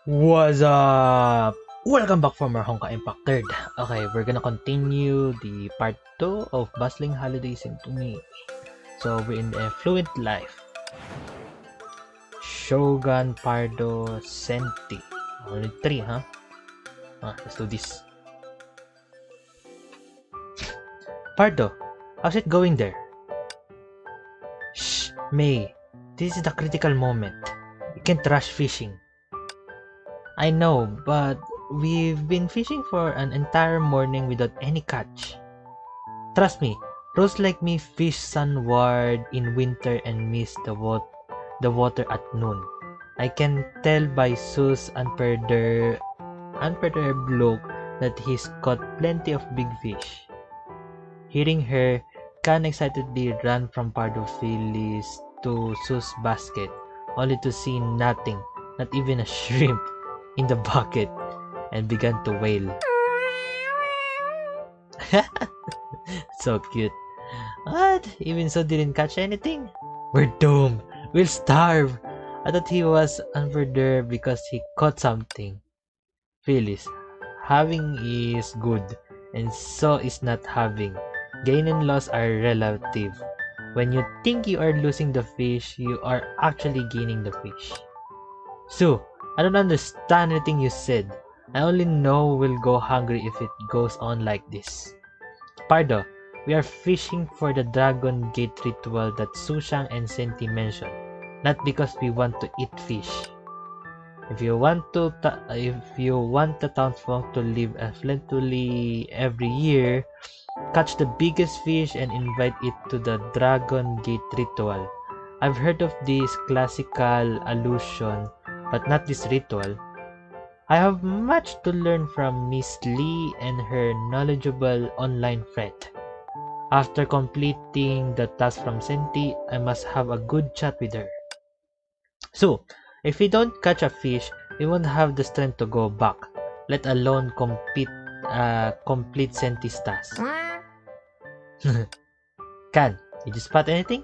What's up? Welcome back from our Honkai Impact 3rd. Okay, we're gonna continue the part 2 of Bustling Holidays into Me. So we're in the Affluent life. Shogun, Pardo, Senti. Only 3, huh? Let's do this. Pardo, how's it going there? Shh, May. This is the critical moment. You can't rush fishing. I know, but we've been fishing for an entire morning without any catch. Trust me, pros like me fish sunward in winter and miss the water at noon. I can tell by Sue's unperturbed look that he's caught plenty of big fish. Hearing her, Khan excitedly ran from Pardo Phyllis to Sue's basket, only to see nothing, not even a shrimp, in the bucket, and began to wail. So cute. What? Even so didn't catch anything? We're doomed. We'll starve. I thought he was unperturbed because he caught something. Phyllis, having is good, and so is not having. Gain and loss are relative. When you think you are losing the fish, you are actually gaining the fish. Sue, I don't understand anything you said. I only know we'll go hungry if it goes on like this. Pardo, we are fishing for the Dragon Gate ritual that Sushang and Senti mentioned, not because we want to eat fish. If you want the townsfolk to live affluently every year, catch the biggest fish and invite it to the Dragon Gate ritual. I've heard of this classical allusion, but not this ritual. I have much to learn from Miss Lee and her knowledgeable online friend. After completing the task from Senti, I must have a good chat with her. So, if we don't catch a fish, we won't have the strength to go back, let alone complete Senti's task. Kan, did you spot anything?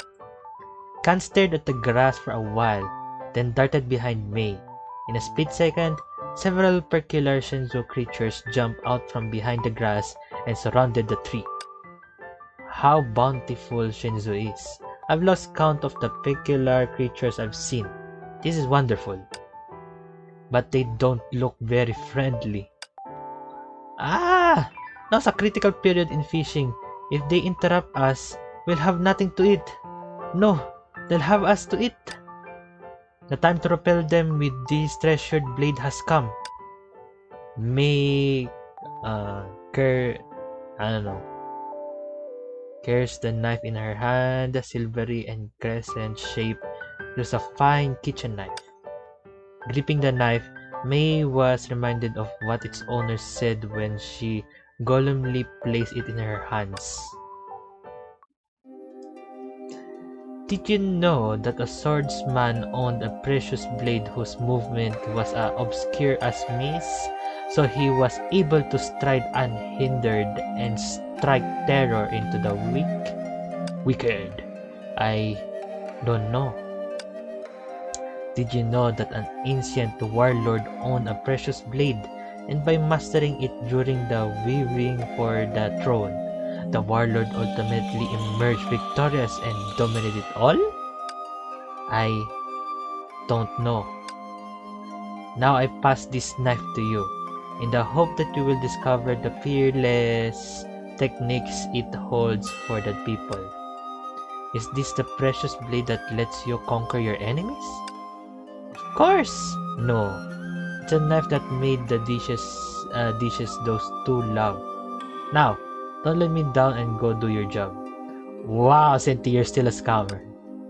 Kan stared at the grass for a while, then darted behind May. In a split second, several peculiar Shinzo creatures jumped out from behind the grass and surrounded the tree. How bountiful Shinzo is. I've lost count of the peculiar creatures I've seen. This is wonderful. But they don't look very friendly. Now's a critical period in fishing. If they interrupt us, we'll have nothing to eat. No, they'll have us to eat. The time to repel them with this treasured blade has come. May carries the knife in her hand, silvery and crescent shape. It was a fine kitchen knife. Gripping the knife, May was reminded of what its owner said when she solemnly placed it in her hands. Did you know that a swordsman owned a precious blade whose movement was as obscure as mist, so he was able to stride unhindered and strike terror into the wicked? I don't know. Did you know that an ancient warlord owned a precious blade, and by mastering it during the weaving for the throne, the warlord ultimately emerged victorious and dominated all? I don't know. Now I pass this knife to you, in the hope that you will discover the fearless techniques it holds for the people. Is this the precious blade that lets you conquer your enemies? Of course! No. It's a knife that made the dishes those two love. Now, don't let me down and go do your job. Wow, Senti, you're still a scammer.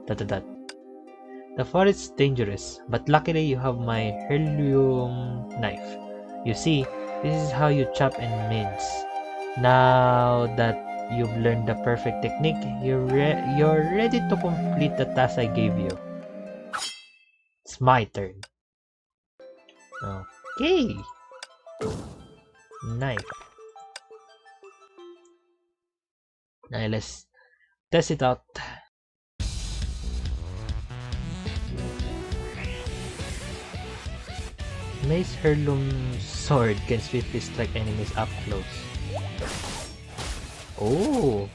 The forest is dangerous, but luckily you have my heirloom knife. You see, this is how you chop and mince. Now that you've learned the perfect technique, you're ready to complete the task I gave you. It's my turn. Okay. Knife. Now let's test it out. May's heirloom sword can swiftly strike enemies up close. Oh!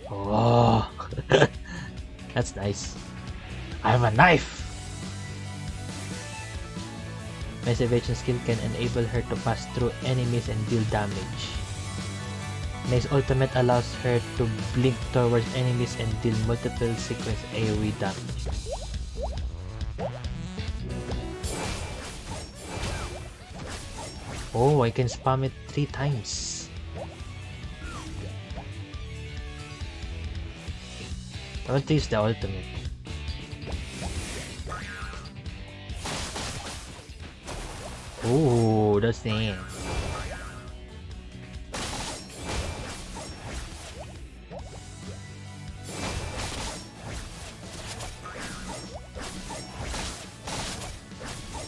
Oh! That's nice. I have a knife! May's evasion skill can enable her to pass through enemies and deal damage. May's ultimate allows her to blink towards enemies and deal multiple sequence AoE damage. Oh, I can spam it 3 times. I want to use the ultimate. Oh, that's the end.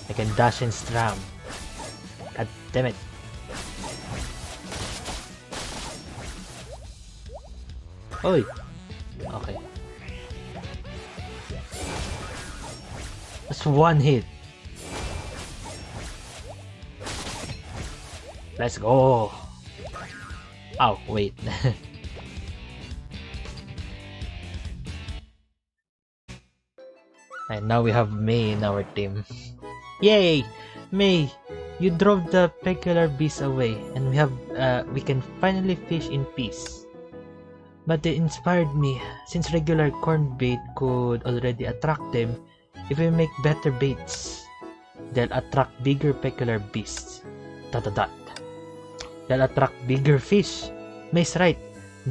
I can dash and stram. God damn it. Oi! Okay. That's one hit. Let's go. Oh, wait. And now we have May in our team. Yay! May, you drove the peculiar beasts away, and we can finally fish in peace. But they inspired me, since regular corn bait could already attract them. If we make better baits, they'll attract bigger peculiar beasts. Dot dot dot. They'll attract bigger fish. May's right.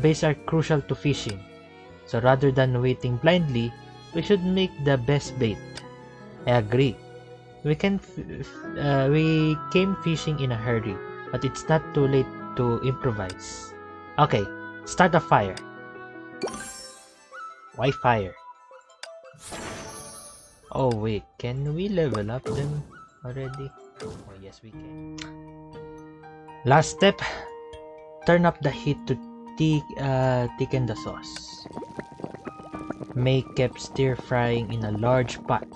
Baits are crucial to fishing. So rather than waiting blindly, we should make the best bait. I agree. We came fishing in a hurry, but it's not too late to improvise. Okay, start a fire. Why fire? Oh wait, can we level up them already? Oh yes, we can. Last step, turn up the heat to thicken the sauce. May kept stir frying in a large pot,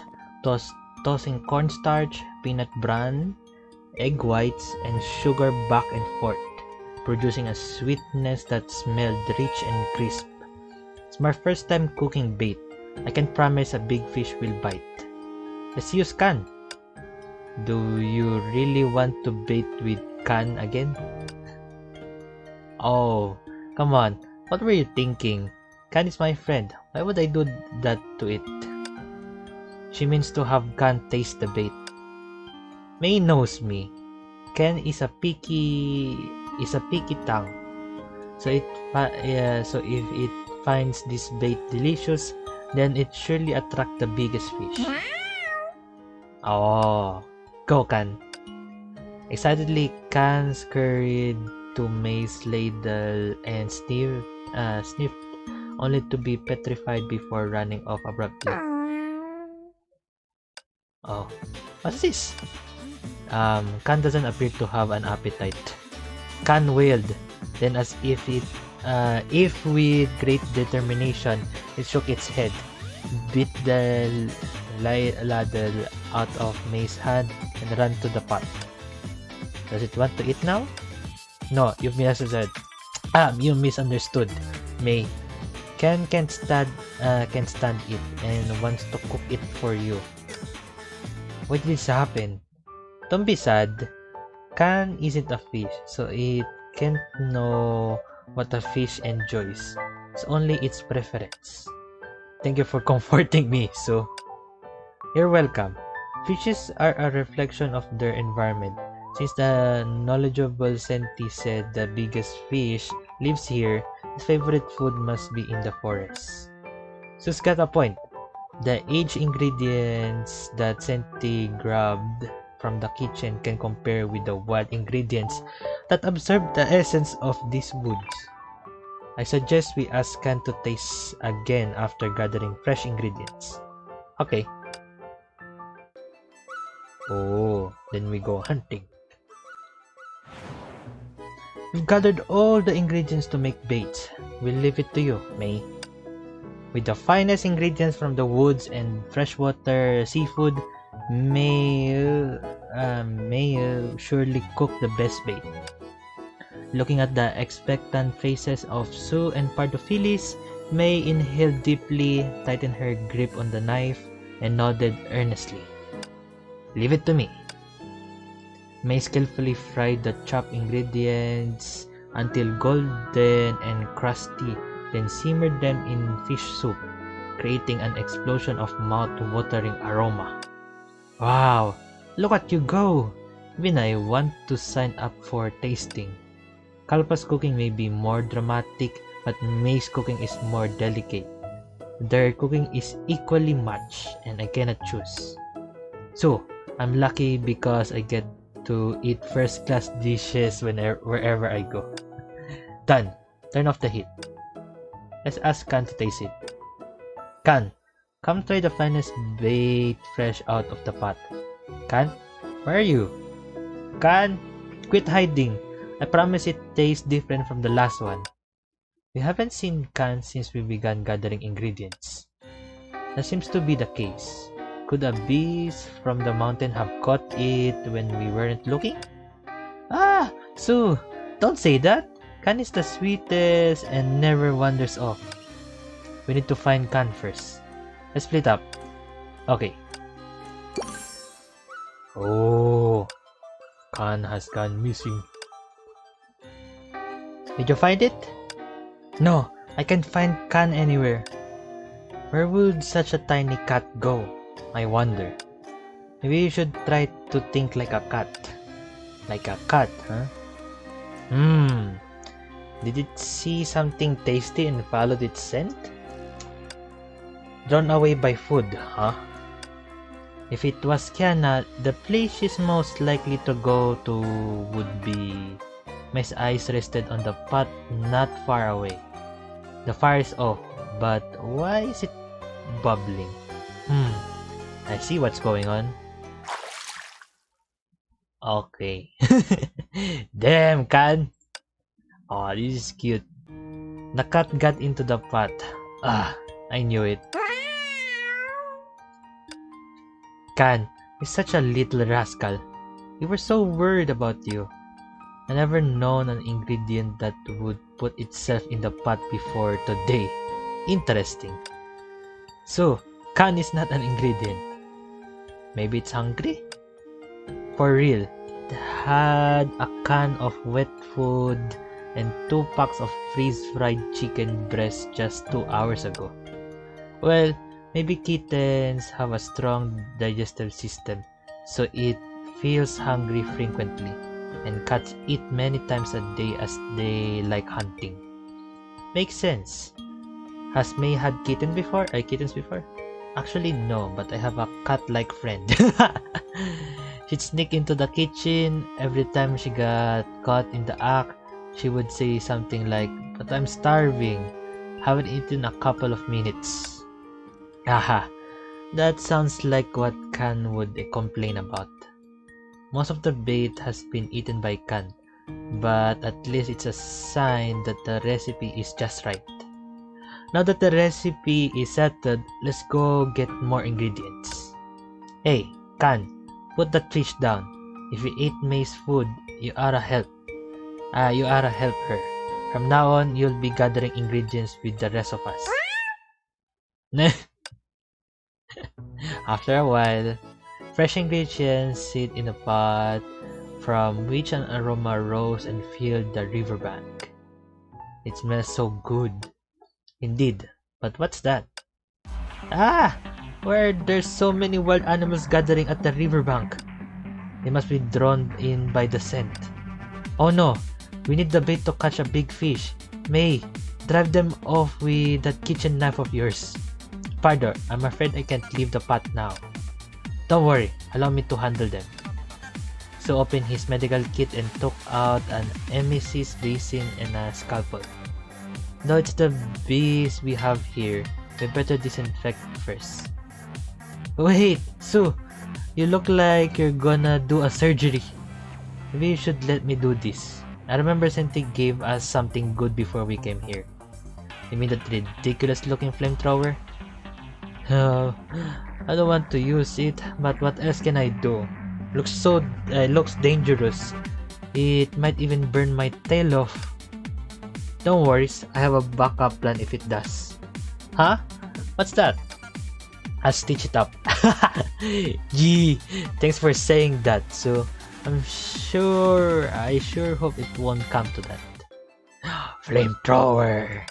tossing cornstarch, peanut bran, egg whites, and sugar back and forth, producing a sweetness that smelled rich and crisp. It's my first time cooking bait. I can promise a big fish will bite. Let's use can. Do you really want to bait with can again? Oh, come on. What were you thinking? Can is my friend. Why would I do that to it? She means to have Can taste the bait. May knows me. Ken is a picky tongue. So if it finds this bait delicious, then it surely attract the biggest fish. Oh, go Can. Excitedly, Can scurried to May's ladle and sniffed, only to be petrified before running off abruptly. Oh, what's this? Can doesn't appear to have an appetite. Can wailed, then as if with great determination, it shook its head, bit the ladle out of May's hand, and ran to the pot. Does it want to eat now? No, you misunderstood. You misunderstood, May. Can can't stand it and wants to cook it for you. Why did this happen? Don't be sad. Can isn't a fish, so it can't know what a fish enjoys. It's only its preference. Thank you for comforting me, so. You're welcome. Fishes are a reflection of their environment. Since the knowledgeable Senti said the biggest fish lives here, his favorite food must be in the forest. Sus got a point. The aged ingredients that Senti grabbed from the kitchen can compare with the wild ingredients that absorb the essence of these woods. I suggest we ask Can to taste again after gathering fresh ingredients. Okay. Oh, then we go hunting. We've gathered all the ingredients to make baits. We'll leave it to you, May. With the finest ingredients from the woods and freshwater seafood, may surely cook the best bait. Looking at the expectant faces of Sue and Pardophilis, May inhaled deeply, tightened her grip on the knife, and nodded earnestly. Leave it to me. May skillfully fried the chopped ingredients until golden and crusty, then simmered them in fish soup, creating an explosion of mouth-watering aroma. Wow! Look at you go! Even I want to sign up for tasting. Kalpa's cooking may be more dramatic, but May's cooking is more delicate. Their cooking is equally much, and I cannot choose. So, I'm lucky because I get to eat first-class dishes wherever I go. Done. Turn off the heat. Let's ask Kan to taste it. Kan, come try the finest bait fresh out of the pot. Kan, where are you? Kan, quit hiding. I promise it tastes different from the last one. We haven't seen Kan since we began gathering ingredients. That seems to be the case. Could a beast from the mountain have caught it when we weren't looking? Ah, Sue, don't say that. Kan is the sweetest and never wanders off. We need to find Kan first. Let's split up. Okay. Oh, Kan has gone missing. Did you find it? No, I can't find Kan anywhere. Where would such a tiny cat go? I wonder. Maybe you should try to think like a cat. Like a cat, huh? Did it see something tasty and followed its scent? Drawn away by food, huh? If it was Kiana, the place she's most likely to go to would be... May's eyes rested on the pot not far away. The fire is off, but why is it bubbling? I see what's going on. Okay. Damn, Kan! Oh, this is cute. The cat got into the pot. Ah, I knew it. Kan, you're such a little rascal. We were so worried about you. I never known an ingredient that would put itself in the pot before today. Interesting. So, Kan is not an ingredient. Maybe it's hungry? For real, it had a can of wet food and 2 packs of freeze-fried chicken breast just 2 hours ago. Well, maybe kittens have a strong digestive system, so it feels hungry frequently, and cats eat many times a day as they like hunting. Makes sense. Has May had kittens before? Actually, no, but I have a cat-like friend. She'd sneak into the kitchen. Every time she got caught in the act, she would say something like, "But I'm starving. Haven't eaten a couple of minutes." Haha, that sounds like what Kan would complain about. Most of the bait has been eaten by Kan, but at least it's a sign that the recipe is just right. Now that the recipe is settled, let's go get more ingredients. Hey, Kan, put that fish down. If you ate May's food, you ought to help her. From now on, you'll be gathering ingredients with the rest of us. After a while, fresh ingredients sit in a pot from which an aroma rose and filled the riverbank. It smells so good. Indeed, but what's that? Ah! Where there's so many wild animals gathering at the riverbank. They must be drawn in by the scent. Oh no! We need the bait to catch a big fish. May, drive them off with that kitchen knife of yours. Pardon, I'm afraid I can't leave the pot now. Don't worry, allow me to handle them. So opened his medical kit and took out an emesis basin and a scalpel. Though it's the bees we have here, we better disinfect first. Wait, Sue, you look like you're gonna do a surgery. Maybe you should let me do this. I remember Senti gave us something good before we came here. You mean that ridiculous looking flamethrower? Uh, I don't want to use it, but what else can I do? Looks dangerous. It might even burn my tail off. Don't worry, I have a backup plan if it does. Huh? What's that? I'll stitch it up. Gee, thanks for saying that. So, I sure hope it won't come to that. Flamethrower.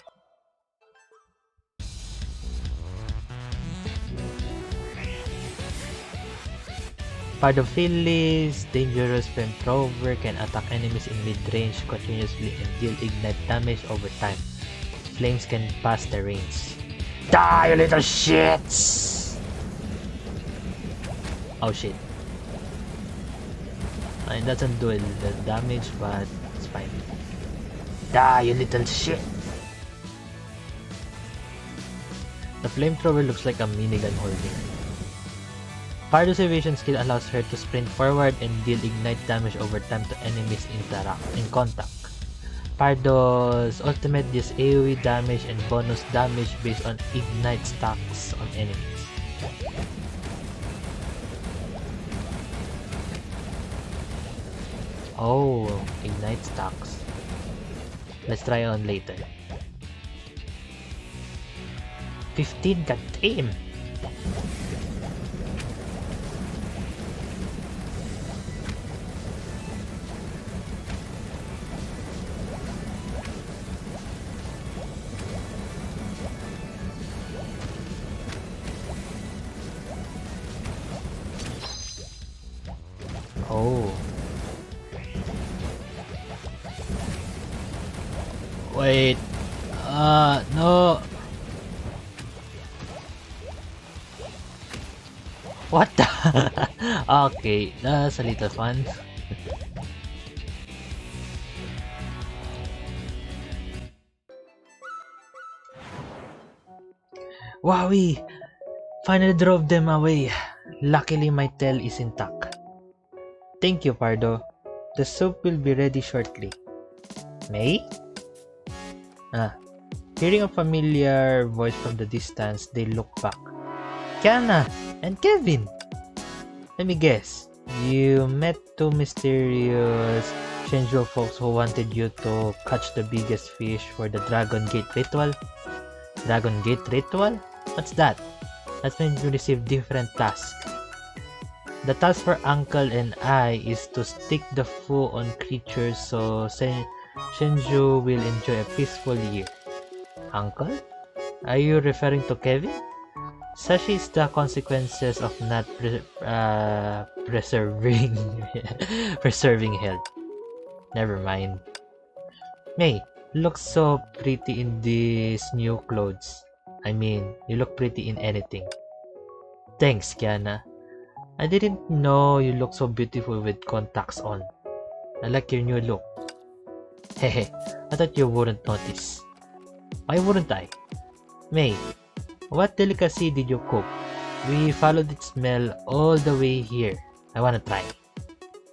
Paedophilis, dangerous flamethrower can attack enemies in mid-range continuously and deal ignite damage over time. Flames can pass the range. Die, you little shits! Oh shit. It doesn't do the damage, but it's fine. Die, you little shit! The flamethrower looks like a minigun holder. Pardo's evasion skill allows her to sprint forward and deal ignite damage over time to enemies in contact. Pardo's ultimate deals AoE damage and bonus damage based on ignite stacks on enemies. Oh, ignite stacks. Let's try on later. 15, goddamn! Oh. Wait. No. What the? Okay, that's a little fun. Wowie! Finally drove them away. Luckily my tail is intact. Thank you, Pardo. The soup will be ready shortly. May? Hearing a familiar voice from the distance, they look back. Kiana and Kevin! Let me guess. You met two mysterious Shenzhou folks who wanted you to catch the biggest fish for the Dragon Gate ritual? Dragon Gate ritual? What's that? That's when you receive different tasks. The task for Uncle and I is to stick the fu on creatures so Shenzhou will enjoy a peaceful year. Uncle? Are you referring to Kevin? Such is the consequences of not preserving health. Never mind. May, you look so pretty in these new clothes. I mean, you look pretty in anything. Thanks, Kiana. I didn't know you look so beautiful with contacts on. I like your new look. Hehe, I thought you wouldn't notice. Why wouldn't I? May, what delicacy did you cook? We followed its smell all the way here. I wanna try.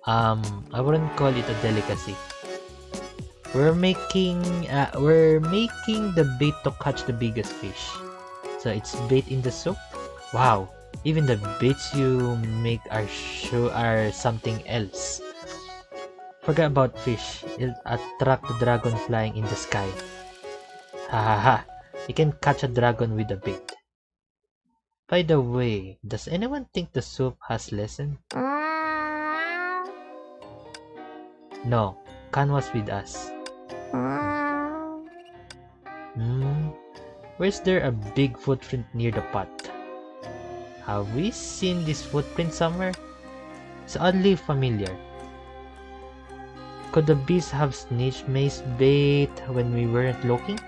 I wouldn't call it a delicacy. We're making the bait to catch the biggest fish. So it's bait in the soup? Wow, even the baits you make are something else. Forget about fish. It'll attract the dragon flying in the sky. Hahaha, you can catch a dragon with a bait. By the way, does anyone think the soup has lesson? No, Khan was with us. Where's there a big footprint near the pot? Have we seen this footprint somewhere? It's oddly familiar. Could the beast have snitched May's bait when we weren't looking?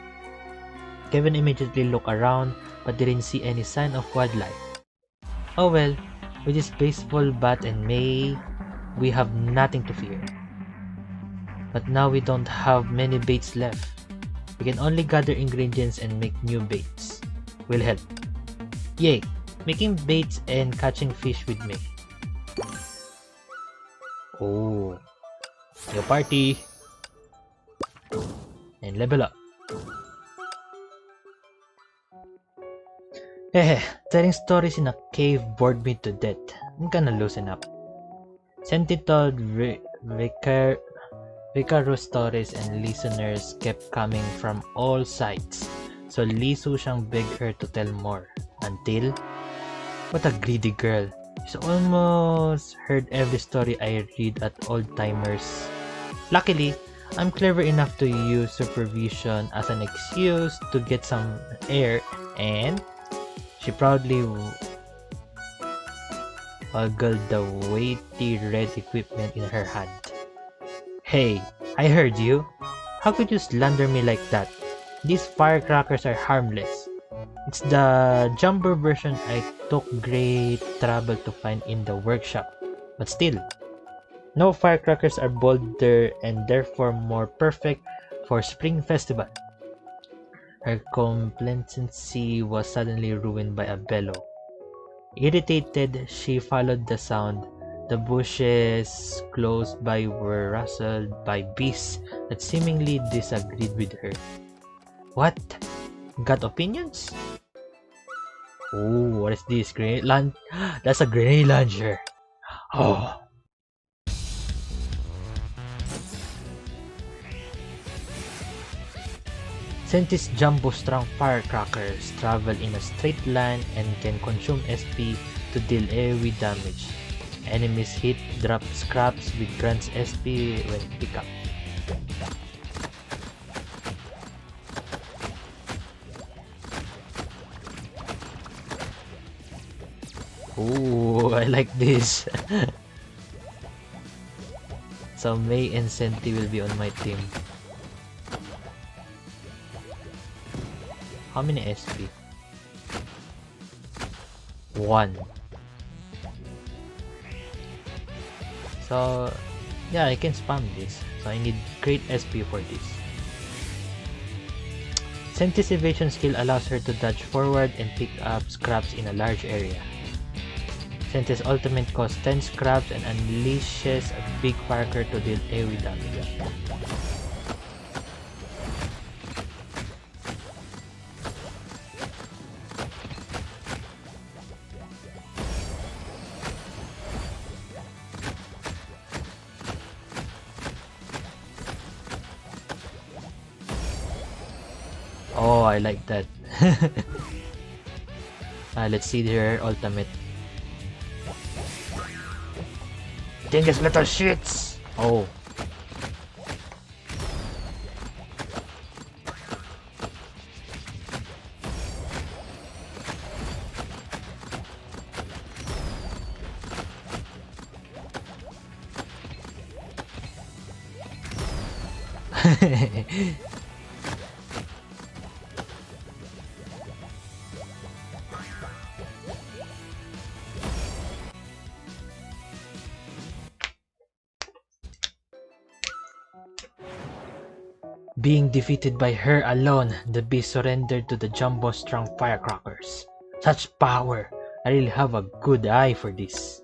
Kevin immediately looked around but didn't see any sign of wildlife. Oh well, with this baseball bat and May, we have nothing to fear. But now we don't have many baits left. We can only gather ingredients and make new baits. Will help. Yay! Making baits and catching fish with me. Oh, new party. and level up. Telling stories in a cave bored me to death. I'm gonna loosen up. Senti told Vicarous stories and listeners kept coming from all sides. So Li Suxiang begged her to tell more. Until, what a greedy girl. She's almost heard every story I read at Old Timers. Luckily, I'm clever enough to use supervision as an excuse to get some air, and she proudly waggled the weighty red equipment in her hand. Hey, I heard you. How could you slander me like that? These firecrackers are harmless. It's the jumper version I took great trouble to find in the workshop. But still, no firecrackers are bolder and therefore more perfect for Spring Festival. Her complacency was suddenly ruined by a bellow. Irritated, she followed the sound. The bushes close by were rustled by beasts that seemingly disagreed with her. What? Got opinions? Oh, what is this? Grenade launch? That's a grenade launcher. Oh. Senti's jumbo-strong firecrackers travel in a straight line and can consume SP to deal AoE damage. Enemies hit drop scraps with grants SP when pick up. Ooh, I like this. So Mei and Senti will be on my team. How many SP? 1. So yeah, I can spam this. So I need great SP for this. Senti's evasion skill allows her to dodge forward and pick up scraps in a large area. Senti's ultimate costs 10 scraps and unleashes a big firecracker to deal AoE damage. Oh, I like that. Let's see their ultimate. Dingus little shits! Oh. Being defeated by her alone, the beast surrendered to the jumbo-strong firecrackers. Such power! I really have a good eye for this. ...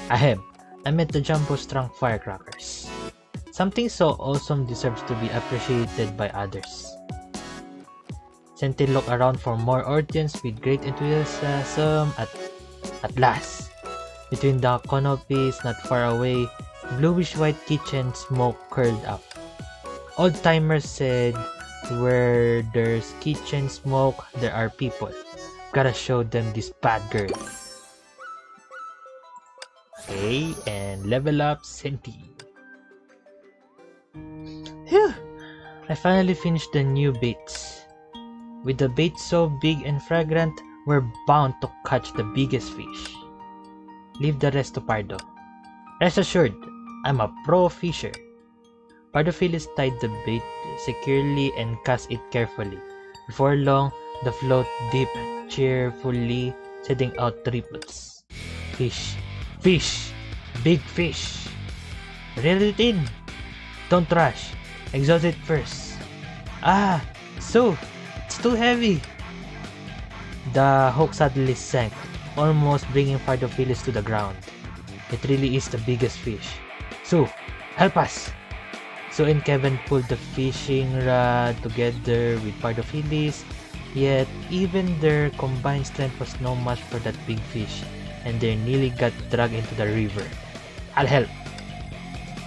Ahem, I met the jumbo-strong firecrackers. Something so awesome deserves to be appreciated by others. Senti looked around for more audience with great enthusiasm. At last, between the canopies not far away, bluish-white kitchen smoke curled up. Old timers said, where there's kitchen smoke, there are people. Gotta show them this bad girl. Okay, and level up Senti. Phew! I finally finished the new baits. With the bait so big and fragrant, we're bound to catch the biggest fish. Leave the rest to Pardo. Rest assured, I'm a pro fisher. Pardo Phyllis tied the bait securely and cast it carefully. Before long, the float dipped cheerfully, sending out ripples. Fish! Fish! Big fish! Reel it in! Don't rush. Exhaust it first. Ah! So! It's too heavy! The hook suddenly sank, almost bringing Pardo Phyllis to the ground. It really is the biggest fish. So, help us! So and Kevin pulled the fishing rod together with part of Phyllis, yet even their combined strength was no match for that big fish, and they nearly got dragged into the river. I'll help!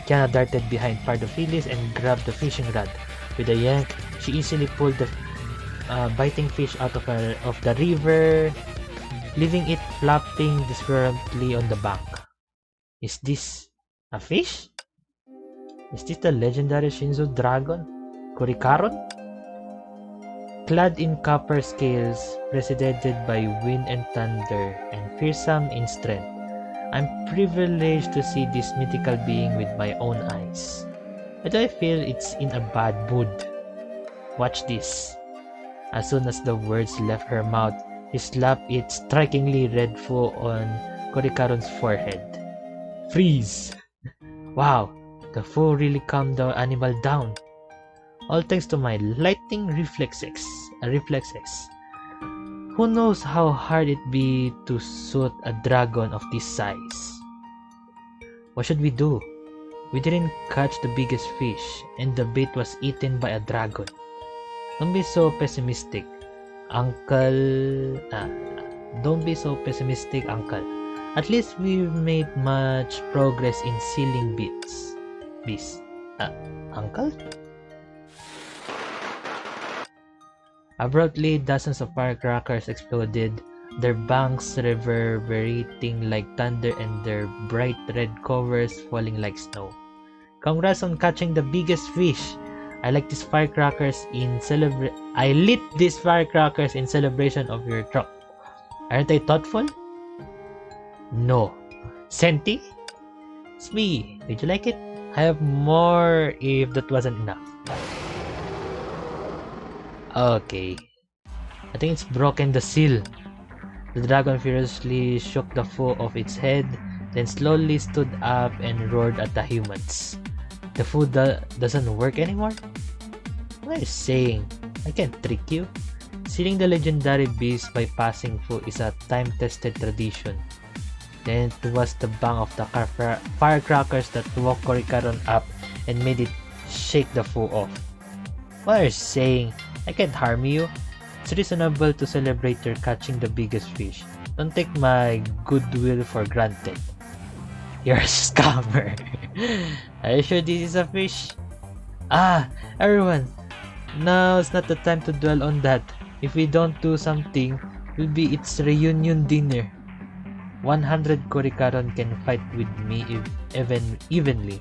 Kiana darted behind part of Phyllis and grabbed the fishing rod. With a yank, she easily pulled the biting fish out of the river, leaving it flopping discouragedly on the bank. Is this a fish? Is this the legendary Shinzo dragon, Kurikaron? Clad in copper scales, preceded by wind and thunder, and fearsome in strength, I'm privileged to see this mythical being with my own eyes. But I feel it's in a bad mood. Watch this. As soon as the words left her mouth, he slapped it strikingly red full on Kurikaron's forehead. Freeze! Wow, the fool really calmed the animal down. All thanks to my lightning reflexes. Who knows how hard it'd be to shoot a dragon of this size? What should we do? We didn't catch the biggest fish, and the bait was eaten by a dragon. Don't be so pessimistic, Uncle. Don't be so pessimistic, Uncle. At least we've made much progress in sealing bees. Uncle? Abruptly, dozens of firecrackers exploded, their banks reverberating like thunder and their bright red covers falling like snow. Congrats on catching the biggest fish! I lit these firecrackers in celebration of your truck. Aren't I thoughtful? No. Senti? It's me. Did you like it? I have more if that wasn't enough. Okay. I think it's broken the seal. The dragon furiously shook the fool off its head, then slowly stood up and roared at the humans. The food doesn't work anymore? What are you saying? I can't trick you. Sealing the legendary beast by passing food is a time-tested tradition. Then it was the bang of the firecrackers that woke Kurikaron up and made it shake the fool off. What are you saying? I can't harm you. It's reasonable to celebrate your catching the biggest fish. Don't take my goodwill for granted. You're a scammer. Are you sure this is a fish? Everyone. Now it's not the time to dwell on that. If we don't do something, will be its reunion dinner. 100 Kurikaron can fight with me evenly.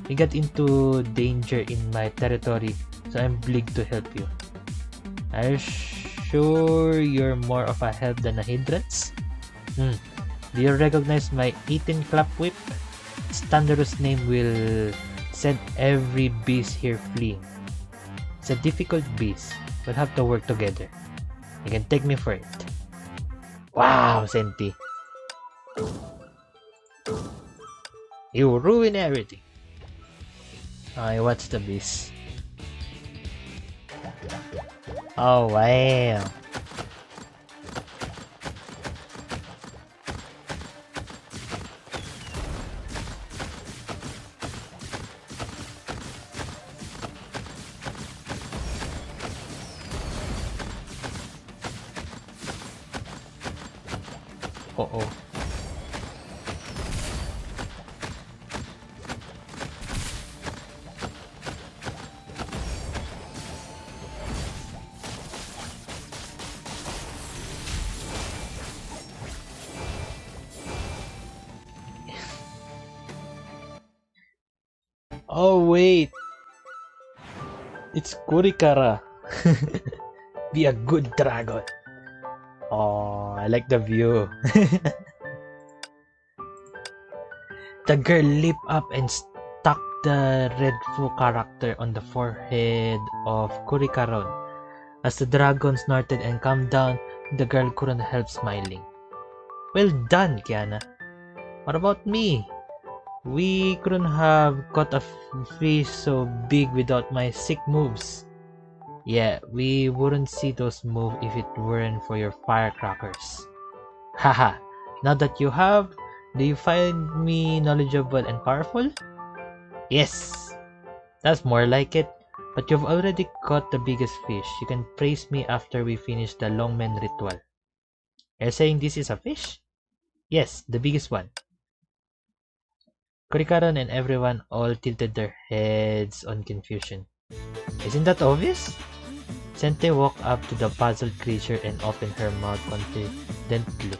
We got into danger in my territory, so I'm obliged to help you. Are you sure you're more of a help than a hindrance? Do you recognize my 18 clap whip? Its thunderous name will send every beast here fleeing. It's a difficult beast. We'll have to work together. You can take me for it. Wow, Senti. You ruin everything. I watch the beast. Oh wow. Uh-oh. Oh wait, it's Kurikara. Be a good dragon. Oh, I like the view. The girl leaped up and stuck the red foo character on the forehead of Kurikaron. As the dragon snorted and calmed down, the girl couldn't help smiling. Well done, Kiana. What about me? We couldn't have caught a fish so big without my sick moves. Yeah, we wouldn't see those moves if it weren't for your firecrackers. Haha, now that you have, do you find me knowledgeable and powerful? Yes! That's more like it. But you've already caught the biggest fish. You can praise me after we finish the longmen ritual. You're saying this is a fish? Yes, the biggest one. Kurikaron and everyone all tilted their heads on confusion. Isn't that obvious? Senti walked up to the puzzled creature and opened her mouth confidently.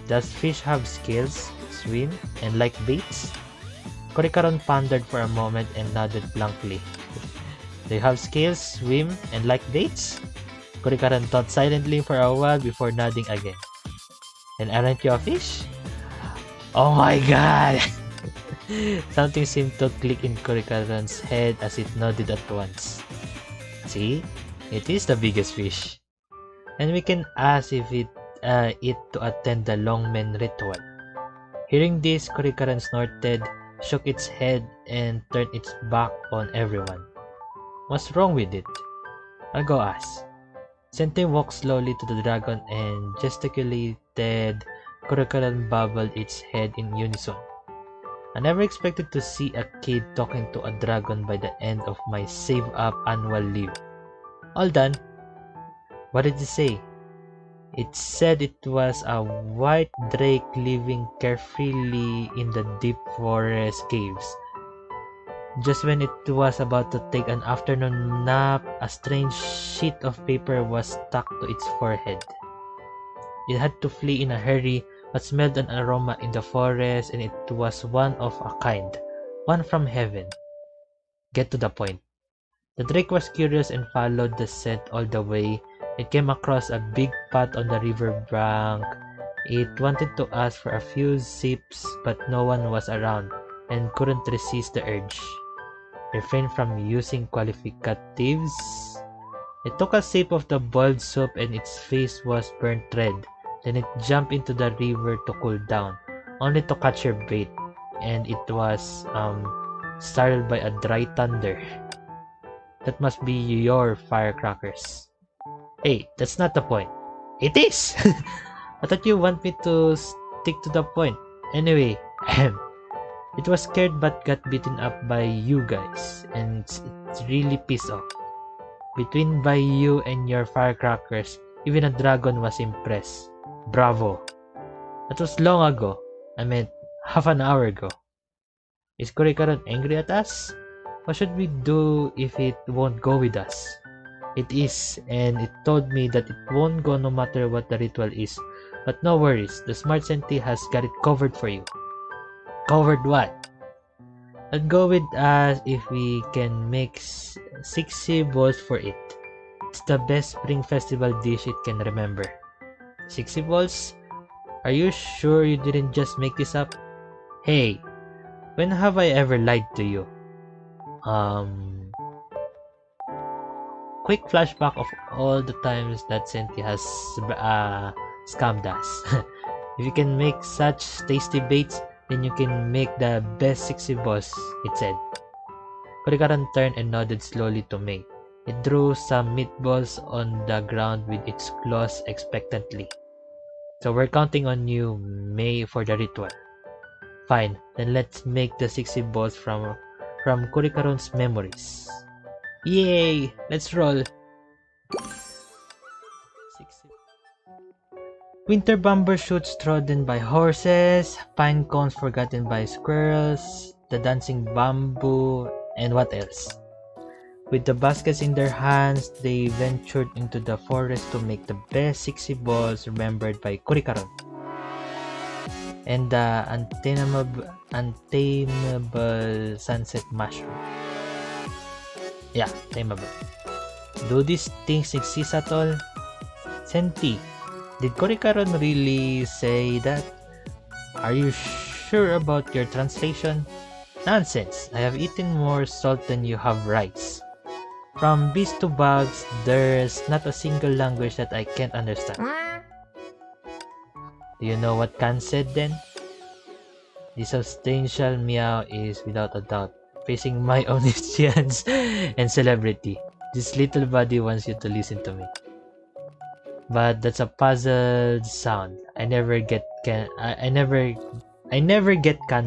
Does fish have scales, swim, and like baits? Kurikaron pondered for a moment and nodded blankly. They have scales, swim, and like baits? Kurikaron thought silently for a while before nodding again. And aren't you a fish? Oh my god! Something seemed to click in Kurikaron's head as it nodded at once. See? It is the biggest fish. And we can ask if it to attend the longmen ritual. Hearing this, Kurikaron snorted, shook its head, and turned its back on everyone. What's wrong with it? I'll go ask. Senti walked slowly to the dragon and gesticulated. Kurikaron bobbled its head in unison. I never expected to see a kid talking to a dragon by the end of my save-up annual leave. All done. What did it say? It said it was a white drake living carefreely in the deep forest caves. Just when it was about to take an afternoon nap, a strange sheet of paper was stuck to its forehead. It had to flee in a hurry, but smelled an aroma in the forest, and it was one of a kind, one from heaven. Get to the point. The drake was curious and followed the scent all the way. It came across a big pot on the river bank. It wanted to ask for a few sips, but no one was around and couldn't resist the urge. Refrain from using qualificatives. It took a sip of the boiled soup and its face was burnt red. Then it jumped into the river to cool down, only to catch your bait, and it was startled by a dry thunder. That must be your firecrackers. Hey, that's not the point. It is! I thought you want me to stick to the point. Anyway, it was scared but got beaten up by you guys, and it's really pissed off. Between by you and your firecrackers, even a dragon was impressed. Bravo! That was long ago. I meant half an hour ago. Is Kurikaron angry at us? What should we do if it won't go with us? It is, and it told me that it won't go no matter what the ritual is. But no worries, the smart Senti has got it covered for you. Covered what? I'll go with us if we can make 60 balls for it. It's the best spring festival dish it can remember. 60 balls? Are you sure you didn't just make this up? Hey, when have I ever lied to you? Quick flashback of all the times that Senti has scammed us. If you can make such tasty baits, then you can make the best 60 balls, it said. Kurikaron turned and nodded slowly to May. It drew some meatballs on the ground with its claws expectantly. So we're counting on you, May, for the ritual. Fine, then let's make the 60 balls from Kurikaron's memories. Yay! Let's roll! 60. Winter bamboo shoots trodden by horses, pine cones forgotten by squirrels, the dancing bamboo, and what else? With the baskets in their hands, they ventured into the forest to make the best 60 balls remembered by Kurikaron. And the untamable sunset mushroom. Yeah, tameable. Do these things exist at all? Senti, did Kurikaron really say that? Are you sure about your translation? Nonsense! I have eaten more salt than you have rice. From bees to bugs, there's not a single language that I can't understand. Do you know what Khan said then? The substantial meow is without a doubt facing my omniscience and celebrity. This little body wants you to listen to me. But that's a puzzled sound. I never get Khan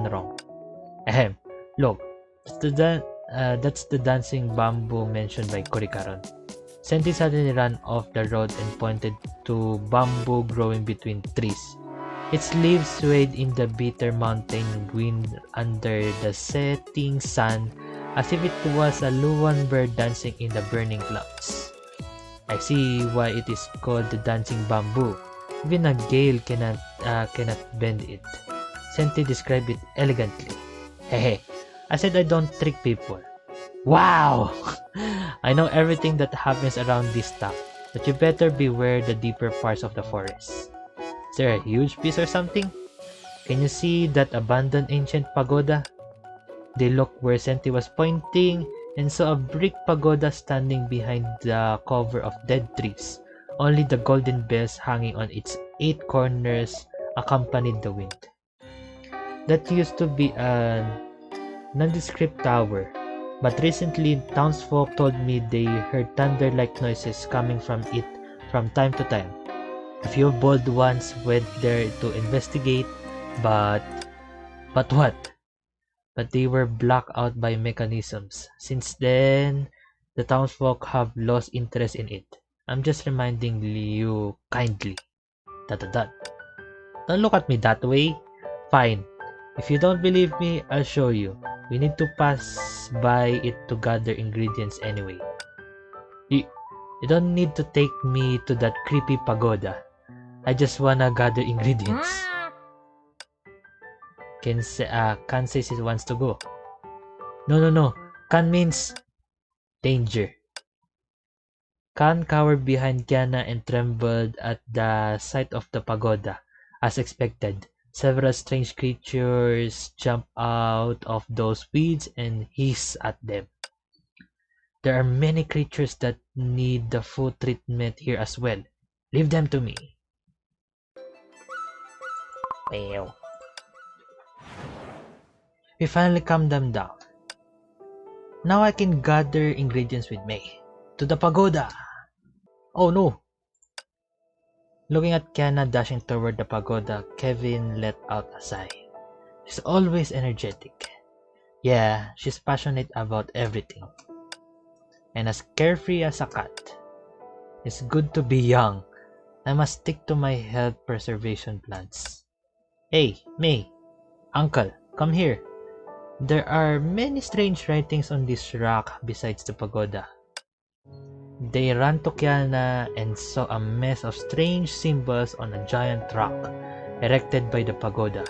wrong. Ahem. Look, That's the dancing bamboo mentioned by Kurikaron. Senti suddenly ran off the road and pointed to bamboo growing between trees. Its leaves swayed in the bitter mountain wind under the setting sun as if it was a luwan bird dancing in the burning clouds. I see why it is called the dancing bamboo. Even a gale cannot bend it. Senti described it elegantly. Hehe, I said I don't trick people. Wow! I know everything that happens around this town, but you better beware the deeper parts of the forest. Is there a huge piece or something? Can you see that abandoned ancient pagoda? They looked where Senti was pointing and saw a brick pagoda standing behind the cover of dead trees. Only the golden bells hanging on its 8 corners accompanied the wind. That used to be a nondescript tower, but recently townsfolk told me they heard thunder-like noises coming from it from time to time. A few bold ones went there to investigate, but what? But they were blocked out by mechanisms. Since then, the townsfolk have lost interest in it. I'm just reminding you kindly. ... Don't look at me that way. Fine. If you don't believe me, I'll show you. We need to pass by it to gather ingredients anyway. You don't need to take me to that creepy pagoda. I just wanna gather ingredients. Kan says he wants to go. No. Kan means danger. Kan cowered behind Kiana and trembled at the sight of the pagoda. As expected, several strange creatures jumped out of those weeds and hissed at them. There are many creatures that need the food treatment here as well. Leave them to me. Well, we finally calmed them down. Now I can gather ingredients with me. To the pagoda! Oh no! Looking at Kiana dashing toward the pagoda, Kevin let out a sigh. She's always energetic. Yeah, she's passionate about everything. And as carefree as a cat. It's good to be young. I must stick to my health preservation plans. Hey, May! Uncle, come here. There are many strange writings on this rock besides the pagoda. They ran to Kiana and saw a mess of strange symbols on a giant rock erected by the pagoda.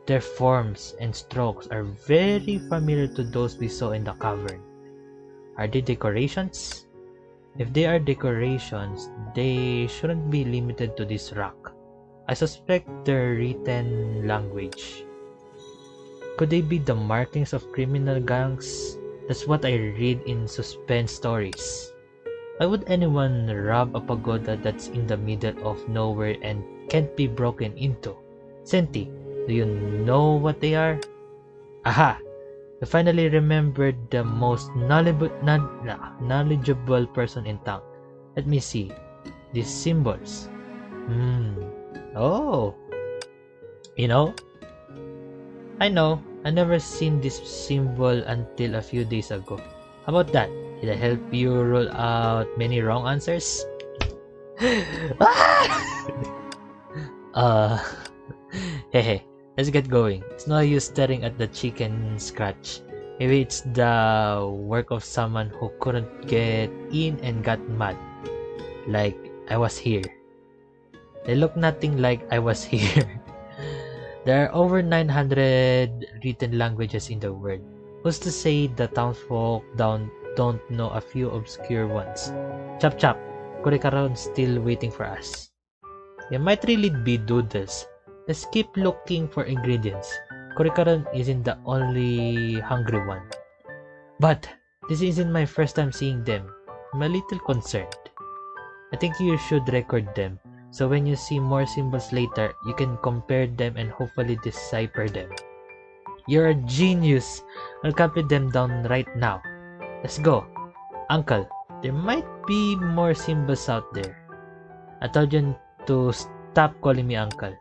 Their forms and strokes are very familiar to those we saw in the cavern. Are they decorations? If they are decorations, they shouldn't be limited to this rock. I suspect they're written language. Could they be the markings of criminal gangs? That's what I read in suspense stories. Why would anyone rob a pagoda that's in the middle of nowhere and can't be broken into? Senti, do you know what they are? Aha! I finally remembered the most knowledgeable person in town. Let me see. These symbols. Oh! You know? I know. I never seen this symbol until a few days ago. How about that? Did I help you rule out many wrong answers? Hey, let's get going. It's no use staring at the chicken scratch. Maybe it's the work of someone who couldn't get in and got mad. Like I was here. They look nothing like I was here. There are over 900 written languages in the world. Who's to say the townsfolk don't know a few obscure ones? Chop, Kurikaron's still waiting for us. They might really be doodles. Let's keep looking for ingredients. Kurikaron isn't the only hungry one. But this isn't my first time seeing them. I'm a little concerned. I think you should record them, so when you see more symbols later, you can compare them and hopefully decipher them. You're a genius! I'll copy them down right now. Let's go. Uncle, there might be more symbols out there. I told you to stop calling me uncle.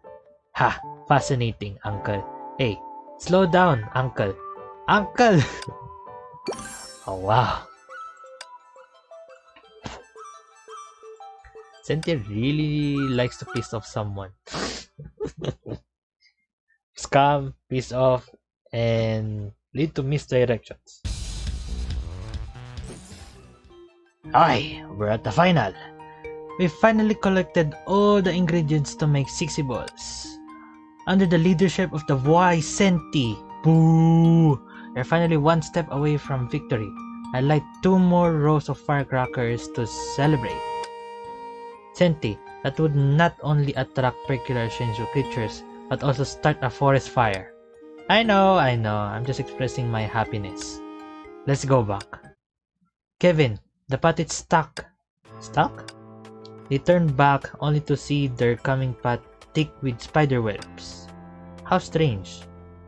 Ha! Fascinating, uncle. Hey, slow down, uncle. Uncle! Oh wow. Senti really likes to piss off someone. Scam, piss off, and lead to misdirections. Aye, we're at the final. We finally collected all the ingredients to make 60 balls. Under the leadership of the wise Senti. Boo! We're finally one step away from victory. I'd like 2 more rows of firecrackers to celebrate. Senti, that would not only attract peculiar Shinju creatures, but also start a forest fire. I know, I'm just expressing my happiness. Let's go back. Kevin, the path is stuck. Stuck? They turned back only to see their coming path thick with spider webs. How strange.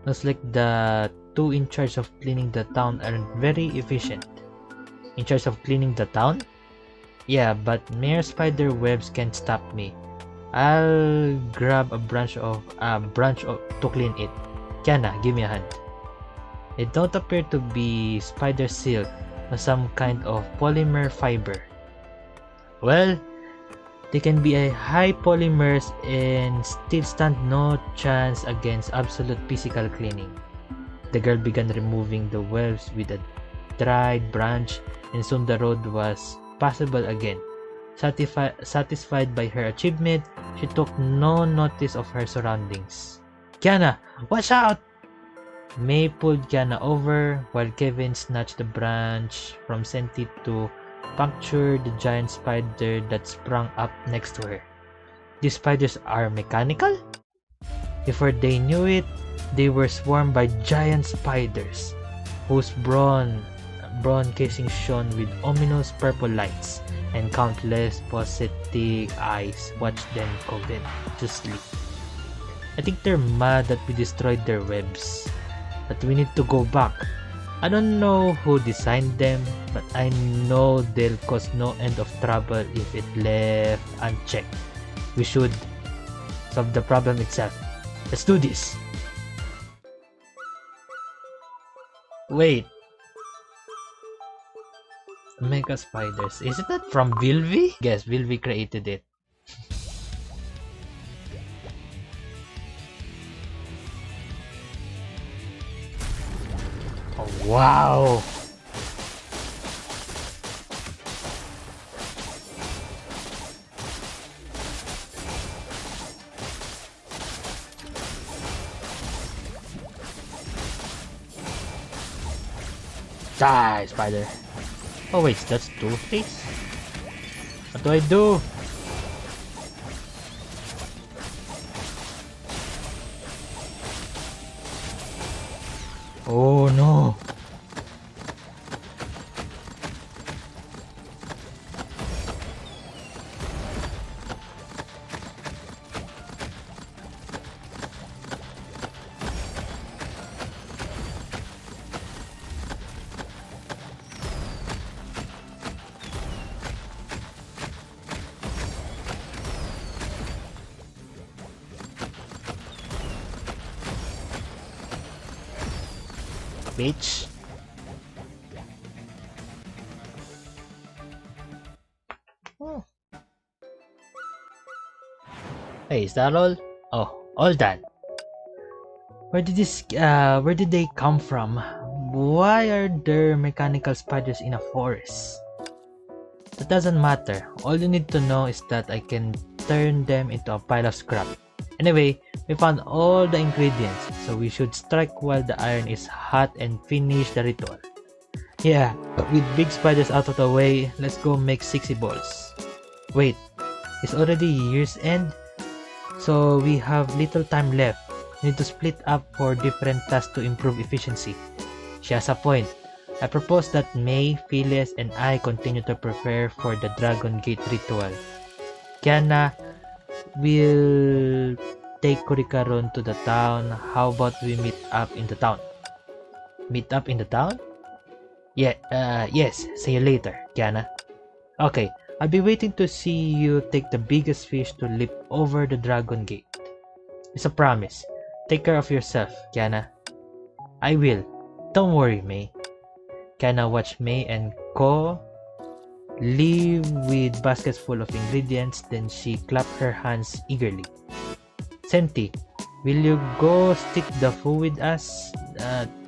Looks like the 2 in charge of cleaning the town aren't very efficient. In charge of cleaning the town? Yeah, but mere spider webs can't stop me. I'll grab a branch to clean it. Kiana, give me a hand. It don't appear to be spider silk or some kind of polymer fiber. Well, they can be a high polymers and still stand no chance against absolute physical cleaning. The girl began removing the webs with a dried branch, and soon the road was passable again. Satisfied by her achievement, she took no notice of her surroundings. Kiana, watch out! May pulled Kiana over while Kevin snatched the branch from Senti to puncture the giant spider that sprung up next to her. These spiders are mechanical? Before they knew it, they were swarmed by giant spiders, whose brawn casing shone with ominous purple lights, and countless pathetic eyes watched them covetously. I think they're mad that we destroyed their webs, that we need to go back. I don't know who designed them, but I know they'll cause no end of trouble if it left unchecked. We should solve the problem itself. Let's do this! Wait. Mega spiders. Isn't that from Vilvi? Yes, Vilvi created it. Oh, wow! Die, spider! Oh wait, that's Two-Face? What do I do? Oh no! Bitch. Oh. Hey, is that all? Oh, all done. Where did they come from? Why are there mechanical spiders in a forest? That doesn't matter. All you need to know is that I can turn them into a pile of scrap. Anyway, we found all the ingredients, so we should strike while the iron is hot and finish the ritual. Yeah, with big spiders out of the way, let's go make 60 balls. Wait, it's already year's end? So we have little time left. We need to split up for different tasks to improve efficiency. She has a point. I propose that May, Phyllis, and I continue to prepare for the Dragon Gate ritual. Kiana will take Kurikaron to the town. How about we meet up in the town? Meet up in the town? Yeah, yes. See you later, Kiana. Okay, I'll be waiting to see you take the biggest fish to leap over the Dragon Gate. It's a promise. Take care of yourself, Kiana. I will. Don't worry, May. Kana watched May and Co leave with baskets full of ingredients, then she clapped her hands eagerly. Senti, will you go stick the food with us?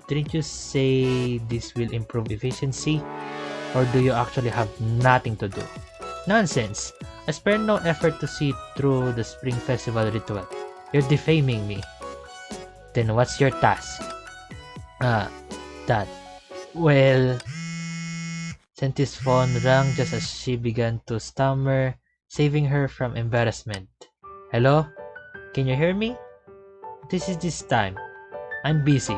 Didn't you say this will improve efficiency? Or do you actually have nothing to do? Nonsense! I spare no effort to see through the Spring Festival ritual. You're defaming me. Then what's your task? That. Well... Senti's phone rang just as she began to stammer, saving her from embarrassment. Hello? Can you hear me? This time. I'm busy.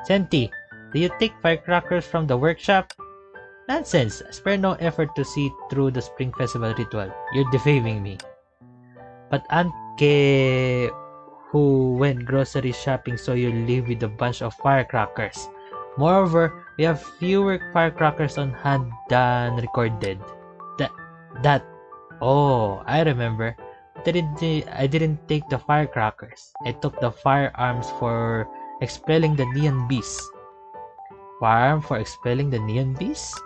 Senti, do you take firecrackers from the workshop? Nonsense! I spare no effort to see through the Spring Festival ritual. You're defaming me. But Aunt Ke, who went grocery shopping, so you live with a bunch of firecrackers. Moreover, we have fewer firecrackers on hand than recorded. Oh, I remember. I didn't take the firecrackers. I took the firearms for expelling the neon beasts. Firearm for expelling the neon beasts?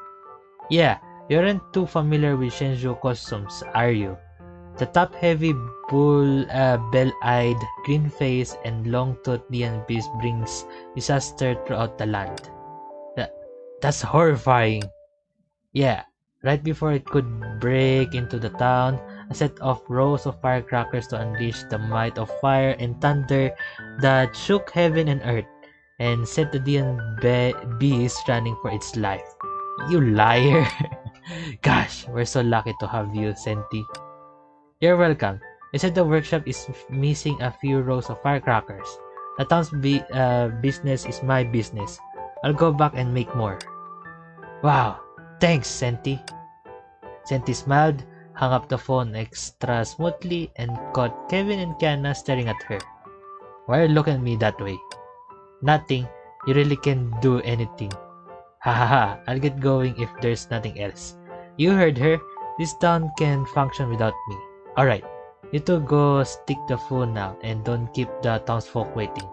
Yeah, you aren't too familiar with Shenzhou costumes, are you? The top-heavy, bell-eyed, green-faced, and long-toothed neon beast brings disaster throughout the land. That's horrifying. Yeah, right before it could break into the town, a set of rows of firecrackers to unleash the might of fire and thunder that shook heaven and earth, and set the neon beast running for its life. You liar! Gosh, we're so lucky to have you, Senti. You're welcome. I said the workshop is missing a few rows of firecrackers. The town's business is my business. I'll go back and make more. Wow, thanks, Senti. Senti smiled, hung up the phone extra smoothly, and caught Kevin and Kiana staring at her. Why are you looking at me that way? Nothing. You really can't do anything. Hahaha, I'll get going if there's nothing else. You heard her. This town can function without me. Alright, you two go stick the phone now and don't keep the townsfolk waiting.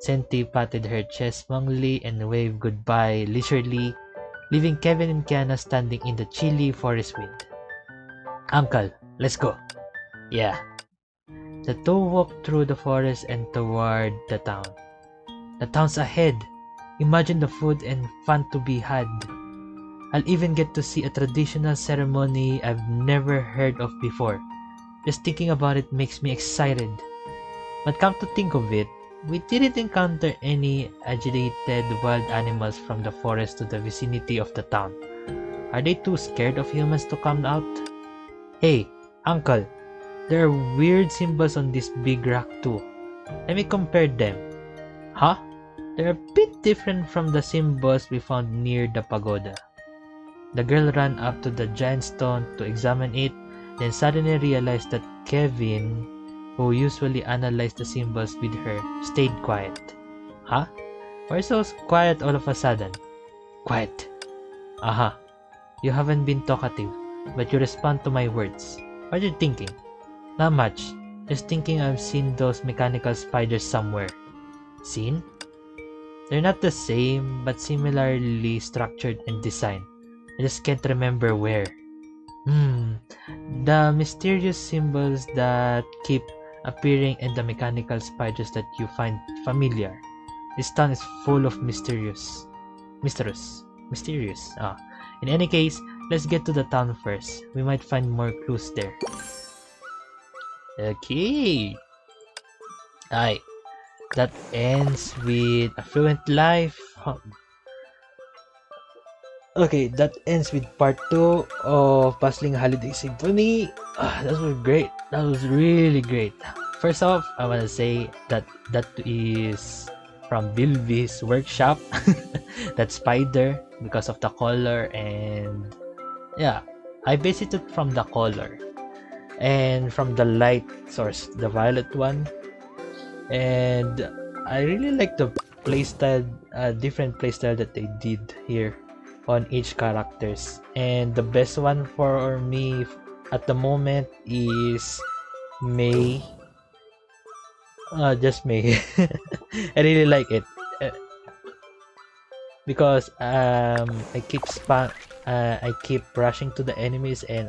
Senti patted her chest smugly and waved goodbye leisurely, leaving Kevin and Kiana standing in the chilly forest wind. Uncle, let's go. Yeah. The two walked through the forest and toward the town. The town's ahead. Imagine the food and fun to be had. I'll even get to see a traditional ceremony I've never heard of before. Just thinking about it makes me excited. But come to think of it, we didn't encounter any agitated wild animals from the forest to the vicinity of the town. Are they too scared of humans to come out? Hey, Uncle, there are weird symbols on this big rock too. Let me compare them. Huh? They're a bit different from the symbols we found near the pagoda. The girl ran up to the giant stone to examine it, then suddenly realized that Kevin, who usually analyzed the symbols with her, stayed quiet. Huh? Why so quiet all of a sudden? Quiet. Aha. You haven't been talkative, but you respond to my words. What are you thinking? Not much. Just thinking I've seen those mechanical spiders somewhere. Seen? They're not the same, but similarly structured and designed. I just can't remember where. The mysterious symbols that keep appearing and the mechanical spiders that you find familiar. This town is full of mysterious. In any case, let's get to the town first. We might find more clues there. Okay. Alright. That ends with Affluent Life. Okay, that ends with part 2 of Bustling Holiday Symphony. That was great. That was really great. First off, I want to say that is from Bilby's workshop. That spider, because of the color, and yeah, I based it from the color and from the light source, the violet one. And I really like the playstyle, different playstyle that they did here on each characters. And the best one for me at the moment is May. Just May. I really like it. because I keep rushing to the enemies, and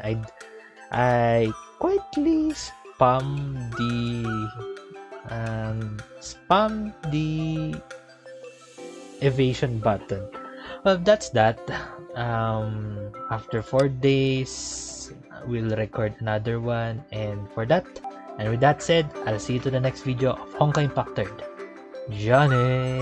I quietly spam the evasion button. Well, that's that. After 4 days, we'll record another one, and with that said, I'll see you to the next video of Honkai Impacted. Johnny!